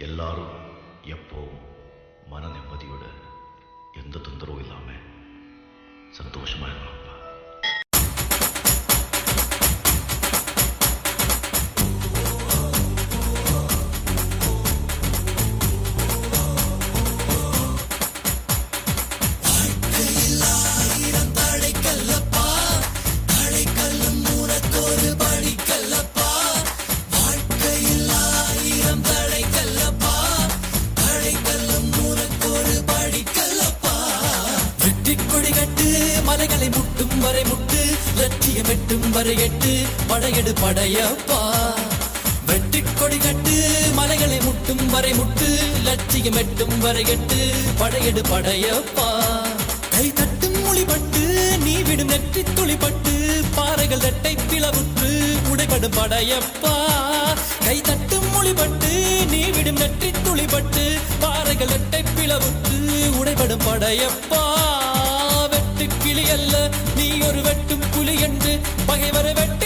எல்லாரும் எப்போவும் மன நிம்மதியோட எந்த தொந்தரவும் இல்லாம சந்தோஷமா இருக்கணும்ப்பா. மலைகளை முட்டும் வரை முட்டு லட்சியம் எட்டும் வரை எட்டு படையெடு படையப்பா. வெற்றி கொடி கட்டு மலைகளை முட்டும் வரை முட்டு லட்சியம் எட்டும் வரை எட்டு படையெடு படையப்பா. கை தட்டும் மொழிபட்டு நீ விடும் நெற்றி துளிப்பட்டு பாறைகள் ரெட்டை பிளவுற்று உடைபடும் படையப்பா. கை தட்டும் மொழிபட்டு நீ விடும் நெற்றி துளிப்பட்டு பாறைகள் ரெட்டை பிளவுற்று உடைபடும் படையப்பா. கிளி அல்ல நீ ஒரு வெட்டும் புலி என்று பகைவரை வெட்ட